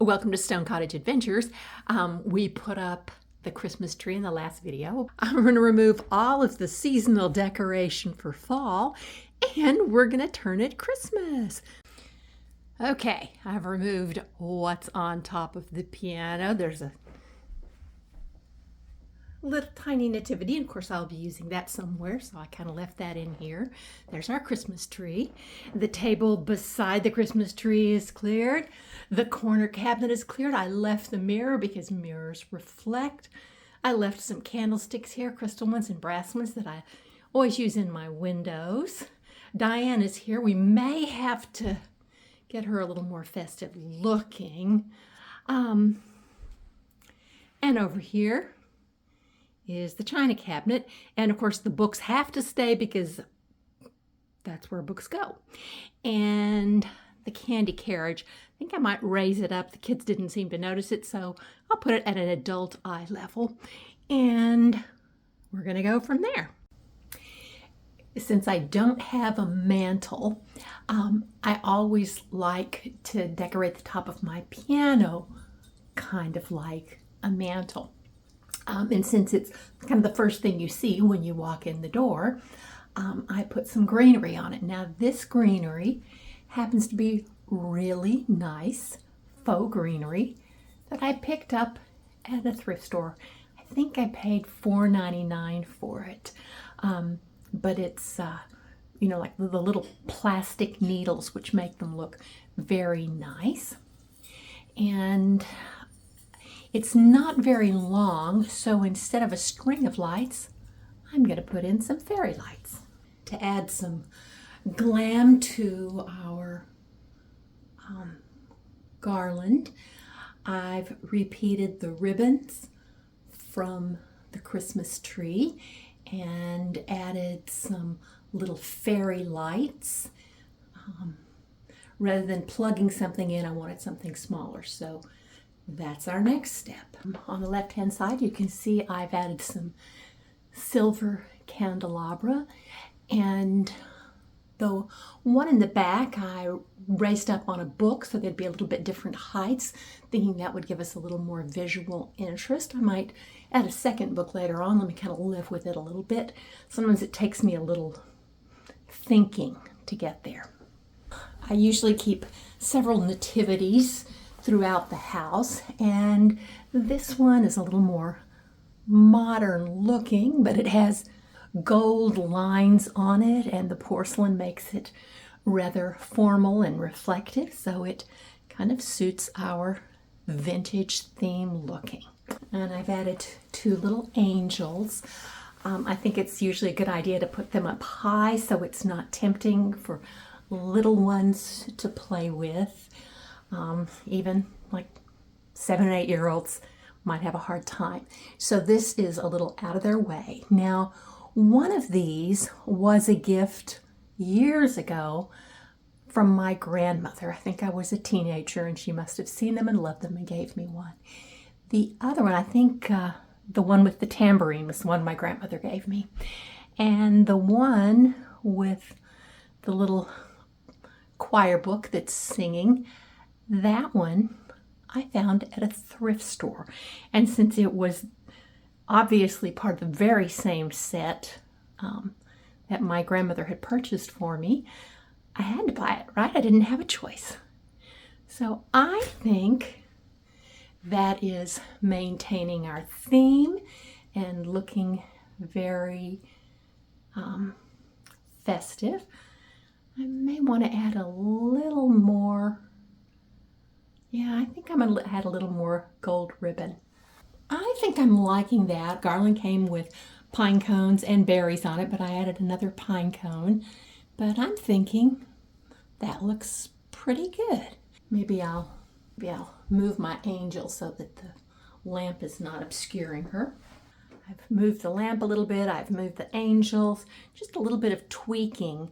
Welcome to Stone Cottage Adventures. We put up the Christmas tree in the last video. I'm going to remove all of the seasonal decoration for fall, and we're going to turn it Christmas. Okay, I've removed what's on top of the piano. There's a little tiny nativity, and of course I'll be using that somewhere, so I kind of left that in here. There's our Christmas tree. The table beside the Christmas tree is cleared. The corner cabinet is cleared. I left the mirror because mirrors reflect. I left some candlesticks here, crystal ones and brass ones that I always use in my windows. Diane is here. We may have to get her a little more festive looking. And over here is the china cabinet, and of course the books have to stay because that's where books go. And the candy carriage, I think I might raise it up. The kids didn't seem to notice it, so I'll put it at an adult eye level, and we're gonna go from there. Since I don't have a mantle, I always like to decorate the top of my piano kind of like a mantle. And since it's kind of the first thing you see when you walk in the door, I put some greenery on it. Now this greenery happens to be really nice faux greenery that I picked up at a thrift store. I think I paid $4.99 for it. But it's, like the little plastic needles, which make them look very nice. And it's not very long, so instead of a string of lights, I'm going to put in some fairy lights to add some glam to our garland. I've repeated the ribbons from the Christmas tree and added some little fairy lights. Rather than plugging something in, I wanted something smaller, so that's our next step. On the left-hand side, you can see I've added some silver candelabra, and the one in the back I raised up on a book so they'd be a little bit different heights, thinking that would give us a little more visual interest. I might add a second book later on. Let me kind of live with it a little bit. Sometimes it takes me a little thinking to get there. I usually keep several nativities throughout the house, and this one is a little more modern looking, but it has gold lines on it, and the porcelain makes it rather formal and reflective, so it kind of suits our vintage theme looking. And I've added two little angels. I think it's usually a good idea to put them up high so it's not tempting for little ones to play with. Even like 7 or 8 year olds might have a hard time. So this is a little out of their way. Now, one of these was a gift years ago from my grandmother. I think I was a teenager and she must have seen them and loved them and gave me one. The other one, I think the one with the tambourine was the one my grandmother gave me. And the one with the little choir book that's singing, that one I found at a thrift store. And since it was obviously part of the very same set that my grandmother had purchased for me, I had to buy it, right? I didn't have a choice. So I think that is maintaining our theme and looking very festive. I may want to add a little more. Yeah, I think I'm going to add a little more gold ribbon. I think I'm liking that. Garland came with pine cones and berries on it, but I added another pine cone. But I'm thinking that looks pretty good. Maybe I'll move my angel so that the lamp is not obscuring her. I've moved the lamp a little bit. I've moved the angels. Just a little bit of tweaking.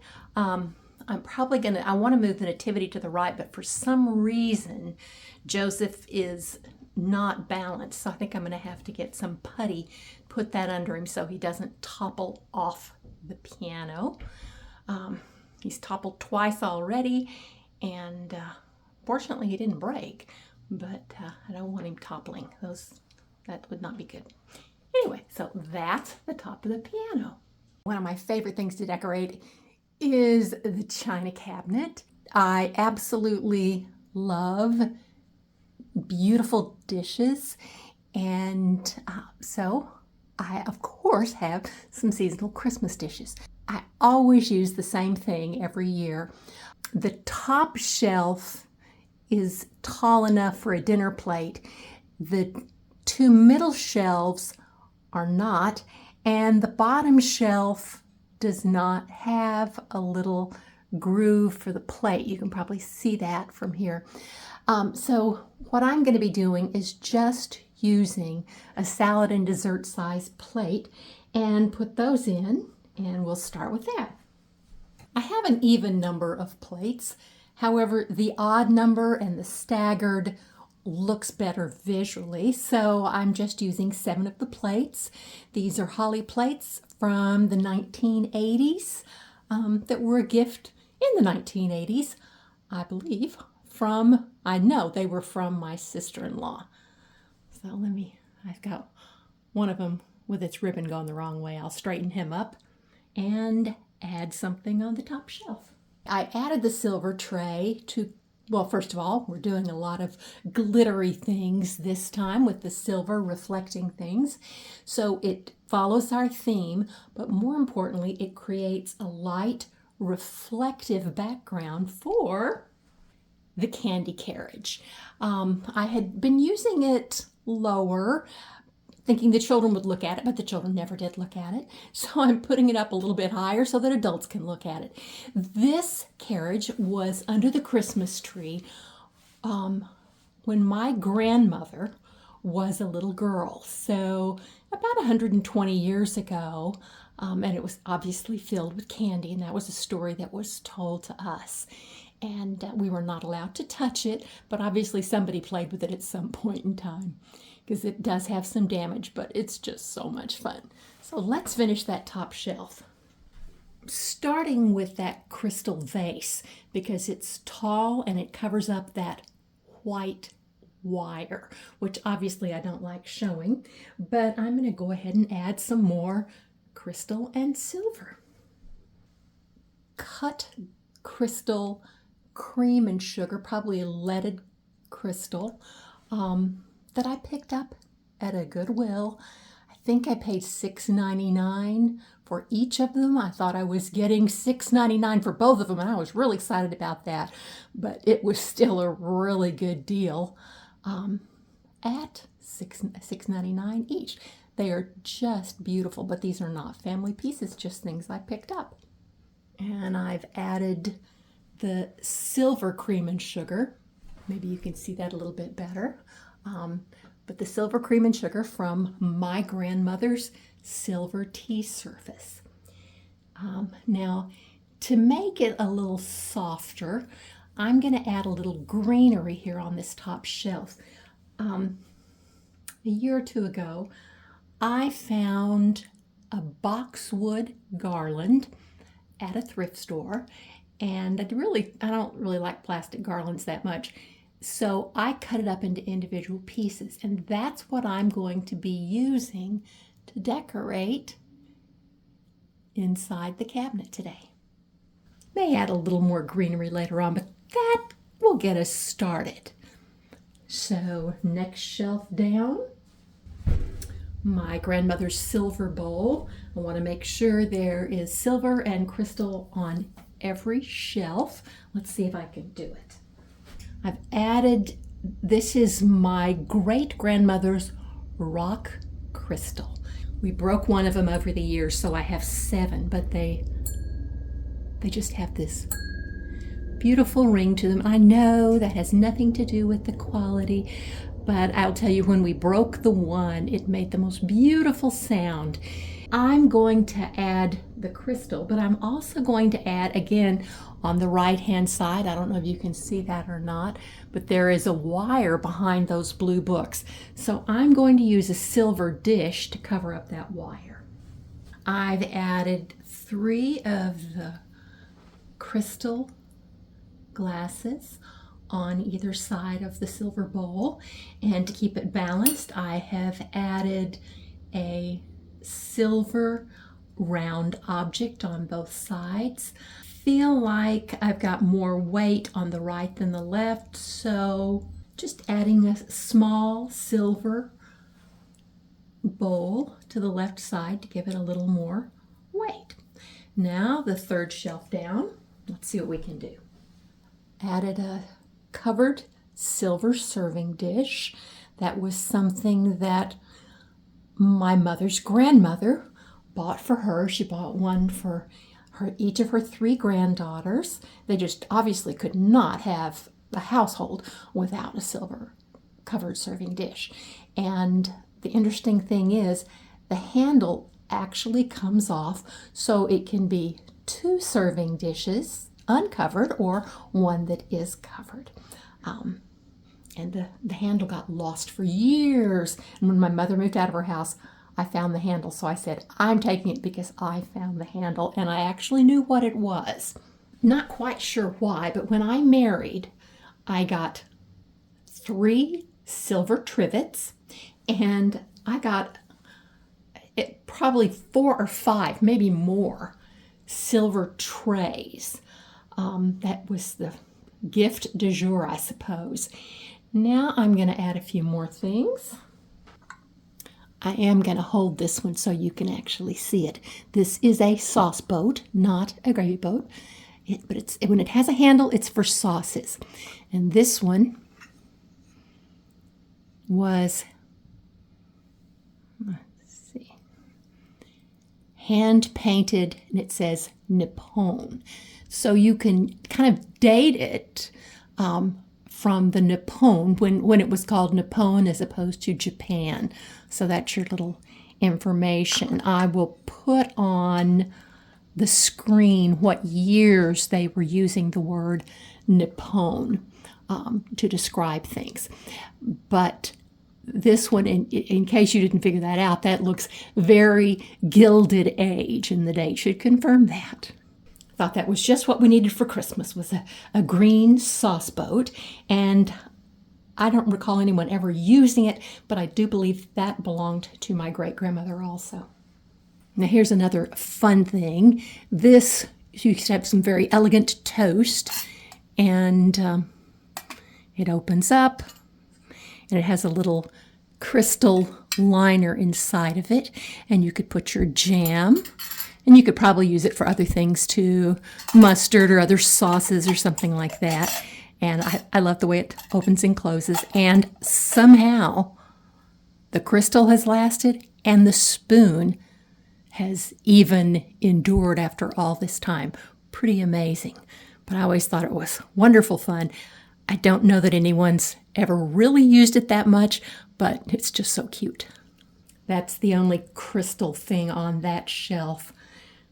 I'm probably I want to move the nativity to the right, but for some reason, Joseph is not balanced. So I think I'm going to have to get some putty, put that under him so he doesn't topple off the piano. He's toppled twice already, and fortunately he didn't break. but I don't want him toppling. That would not be good. Anyway, so that's the top of the piano. One of my favorite things to decorate is the china cabinet. I absolutely love beautiful dishes, and so I of course have some seasonal Christmas dishes. I always use the same thing every year. The top shelf is tall enough for a dinner plate. The two middle shelves are not, and the bottom shelf does not have a little groove for the plate. You can probably see that from here. So what I'm going to be doing is just using a salad and dessert size plate and put those in, and we'll start with that. I have an even number of plates. However, the odd number and the staggered looks better visually, so I'm just using 7 of the plates. These are holly plates from the 1980s that were a gift in the 1980s, I believe, I know they were from my sister-in-law. So I've got one of them with its ribbon going the wrong way. I'll straighten him up and add something on the top shelf. I added the silver tray to, well, first of all, we're doing a lot of glittery things this time with the silver reflecting things. So it follows our theme, but more importantly, it creates a light reflective background for the candy carriage. I had been using it lower, thinking the children would look at it, but the children never did look at it. So I'm putting it up a little bit higher so that adults can look at it. This carriage was under the Christmas tree when my grandmother was a little girl. So about 120 years ago, and it was obviously filled with candy, and that was a story that was told to us. And we were not allowed to touch it, but obviously somebody played with it at some point in time, because it does have some damage, but it's just so much fun. So let's finish that top shelf. Starting with that crystal vase, because it's tall and it covers up that white wire, which obviously I don't like showing, but I'm going to go ahead and add some more crystal and silver. Cut crystal cream and sugar, probably a leaded crystal, that I picked up at a Goodwill. I think I paid $6.99 for each of them. I thought I was getting $6.99 for both of them, and I was really excited about that, but it was still a really good deal at $6.99 each. They are just beautiful, but these are not family pieces, just things I picked up. And I've added the silver cream and sugar. Maybe you can see that a little bit better. But the silver cream and sugar from my grandmother's silver tea service. Now, to make it a little softer, I'm going to add a little greenery here on this top shelf. A year or two ago, I found a boxwood garland at a thrift store, and I don't really like plastic garlands that much, so I cut it up into individual pieces, and that's what I'm going to be using to decorate inside the cabinet today. May add a little more greenery later on, but that will get us started. So next shelf down, my grandmother's silver bowl. I want to make sure there is silver and crystal on every shelf. Let's see if I can do it. I've added, this is my great-grandmother's rock crystal. We broke one of them over the years, so I have 7, but they just have this beautiful ring to them. I know that has nothing to do with the quality, but I'll tell you, when we broke the one, it made the most beautiful sound. I'm going to add the crystal, but I'm also going to add, again, on the right-hand side, I don't know if you can see that or not, but there is a wire behind those blue books. So I'm going to use a silver dish to cover up that wire. I've added 3 of the crystal glasses on either side of the silver bowl. And to keep it balanced, I have added a silver round object on both sides. Feel like I've got more weight on the right than the left, so just adding a small silver bowl to the left side to give it a little more weight. Now the third shelf down, let's see what we can do. Added a covered silver serving dish. That was something that my mother's grandmother bought for her. She bought one for each of her 3 granddaughters. They just obviously could not have a household without a silver covered serving dish. And the interesting thing is the handle actually comes off, so it can be 2 serving dishes uncovered or one that is covered. And the handle got lost for years. And when my mother moved out of her house, I found the handle. So I said, I'm taking it because I found the handle, and I actually knew what it was. Not quite sure why, but when I married, I got 3 silver trivets, and I got probably 4 or 5, maybe more, silver trays. That was the gift du jour, I suppose. Now I'm going to add a few more things. I am going to hold this one so you can actually see it. This is a sauce boat, not a gravy boat. But when it has a handle, it's for sauces. And this one was, let's see, hand painted, and it says Nippon. So you can kind of date it from the Nippon, when it was called Nippon as opposed to Japan. So that's your little information. I will put on the screen what years they were using the word Nippon to describe things. But this one, in case you didn't figure that out, that looks very Gilded Age, and the date should confirm that. Thought that was just what we needed for Christmas, was a green sauce boat. And I don't recall anyone ever using it, but I do believe that belonged to my great-grandmother also. Now here's another fun thing. This, you used to have some very elegant toast, and it opens up, and it has a little crystal liner inside of it, and you could put your jam. And you could probably use it for other things too, mustard or other sauces or something like that. And I love the way it opens and closes. And somehow the crystal has lasted and the spoon has even endured after all this time. Pretty amazing. But I always thought it was wonderful fun. I don't know that anyone's ever really used it that much, but it's just so cute. That's the only crystal thing on that shelf.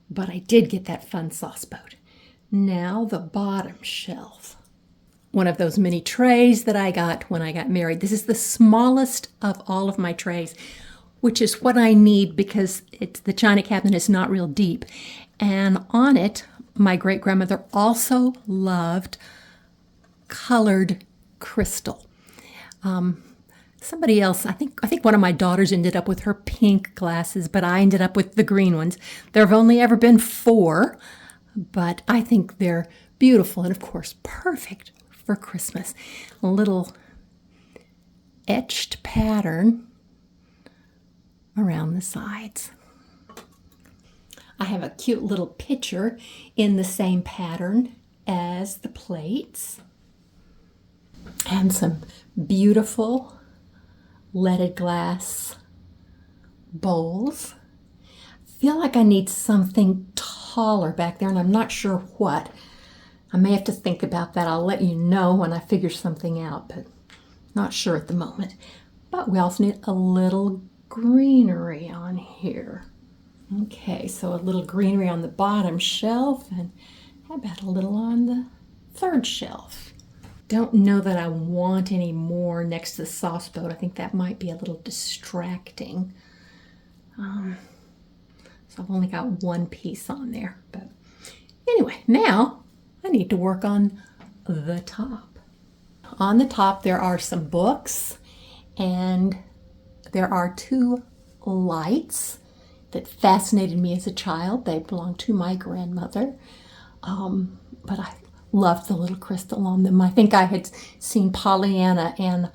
But I did get that fun sauce boat. Now the bottom shelf. One of those mini trays that I got when I got married. This is the smallest of all of my trays, which is what I need because the china cabinet is not real deep. And on it, my great-grandmother also loved colored crystal. Somebody else, I think one of my daughters ended up with her pink glasses, but I ended up with the green ones. There have only ever been 4, but I think they're beautiful and, of course, perfect for Christmas. A little etched pattern around the sides. I have a cute little picture in the same pattern as the plates, and some beautiful leaded glass bowls. Feel like I need something taller back there, and I'm not sure what. I may have to think about that. I'll let you know when I figure something out, but not sure at the moment. But we also need a little greenery on here. Okay, so a little greenery on the bottom shelf, and how about a little on the third shelf? Don't know that I want any more next to the sauce boat. I think that might be a little distracting. So I've only got one piece on there. But anyway, now I need to work on the top. On the top there are some books, and there are two lights that fascinated me as a child. They belonged to my grandmother, but I loved the little crystal on them. I think I had seen Pollyanna, and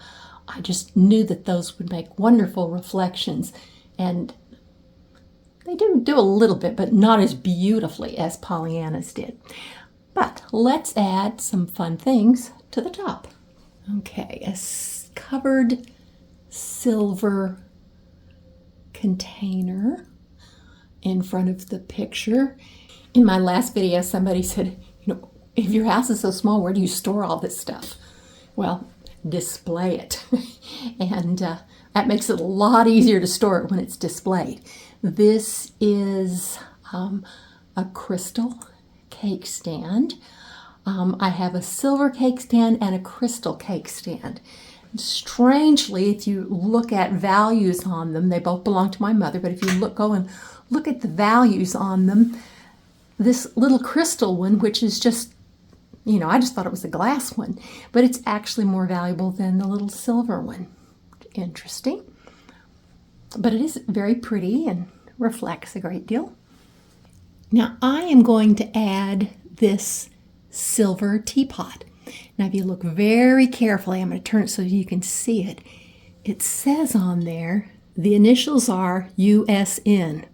I just knew that those would make wonderful reflections. And they do a little bit, but not as beautifully as Pollyanna's did. But let's add some fun things to the top. Okay, a covered silver container in front of the picture. In my last video, somebody said, if your house is so small, where do you store all this stuff? Well, display it. And that makes it a lot easier to store it when it's displayed. This is a crystal cake stand. I have a silver cake stand and a crystal cake stand. Strangely, if you look at values on them, they both belong to my mother, but if you go and look at the values on them, this little crystal one, which is just, I just thought it was a glass one, but it's actually more valuable than the little silver one. Interesting. But it is very pretty and reflects a great deal. Now I am going to add this silver teapot. Now if you look very carefully, I'm going to turn it so you can see it. It says on there, the initials are USN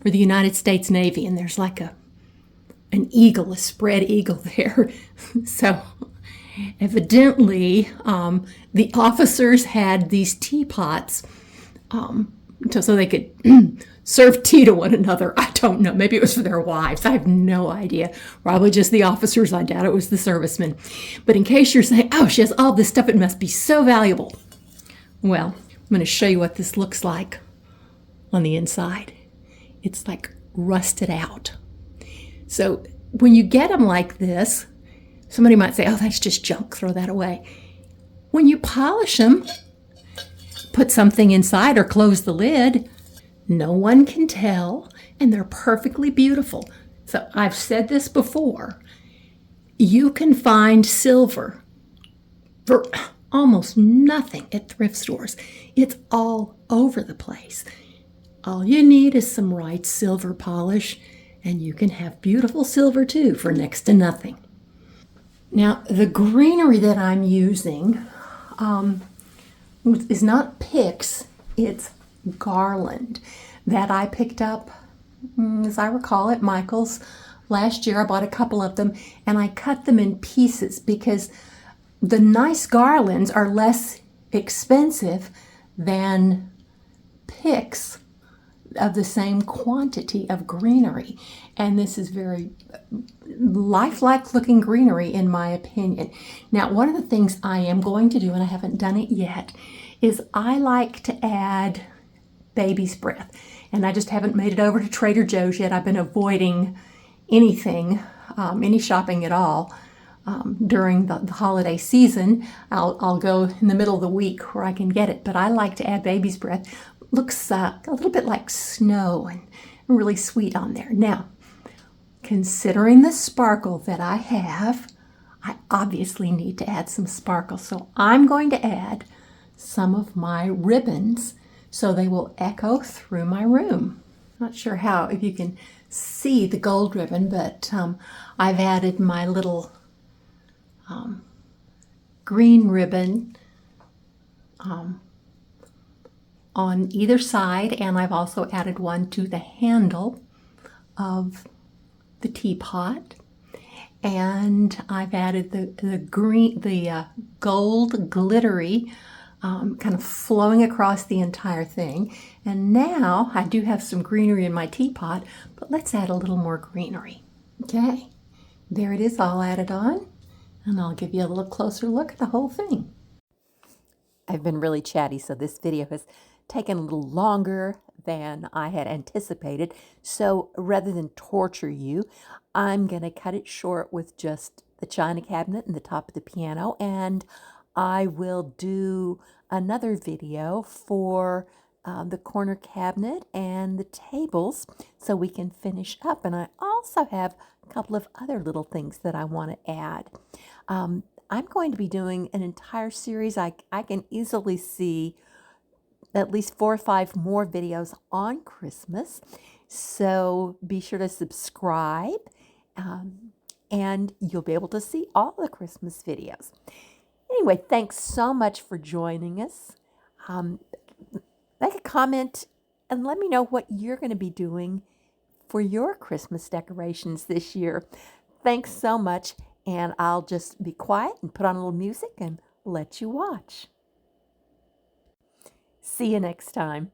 for the United States Navy, and there's like an eagle, a spread eagle there. So evidently the officers had these teapots so they could serve tea to one another. I don't know. Maybe it was for their wives. I have no idea. Probably just the officers. I doubt it was the servicemen. But in case you're saying, oh, she has all this stuff, it must be so valuable. Well, I'm going to show you what this looks like on the inside. It's like rusted out. So when you get them like this, somebody might say, oh, that's just junk. Throw that away. When you polish them, put something inside or close the lid, no one can tell, and they're perfectly beautiful. So I've said this before. You can find silver for almost nothing at thrift stores. It's all over the place. All you need is some right silver polish, and you can have beautiful silver too for next to nothing. Now, the greenery that I'm using is not picks, it's garland that I picked up, as I recall, at Michael's last year. I bought a couple of them and I cut them in pieces because the nice garlands are less expensive than picks of the same quantity of greenery. And this is very lifelike looking greenery in my opinion. Now, one of the things I am going to do, and I haven't done it yet, is I like to add baby's breath. And I just haven't made it over to Trader Joe's yet. I've been avoiding anything, any shopping at all during the holiday season. I'll go in the middle of the week where I can get it, but I like to add baby's breath. Looks a little bit like snow and really sweet on there. Now, considering the sparkle that I have, I obviously need to add some sparkle. So I'm going to add some of my ribbons so they will echo through my room. Not sure if you can see the gold ribbon, but I've added my little green ribbon on either side, and I've also added one to the handle of the teapot, and I've added the gold glittery kind of flowing across the entire thing. And now I do have some greenery in my teapot, but let's add a little more greenery. Okay, there it is all added on, and I'll give you a little closer look at the whole thing. I've been really chatty, so this video has taken a little longer than I had anticipated. So rather than torture you, I'm going to cut it short with just the china cabinet and the top of the piano, and I will do another video for the corner cabinet and the tables so we can finish up. And I also have a couple of other little things that I want to add. I'm going to be doing an entire series. I can easily see at least 4 or 5 more videos on Christmas. So be sure to subscribe, and you'll be able to see all the Christmas videos. Anyway, thanks so much for joining us. Make a comment and let me know what you're going to be doing for your Christmas decorations this year. Thanks so much, and I'll just be quiet and put on a little music and let you watch. See you next time.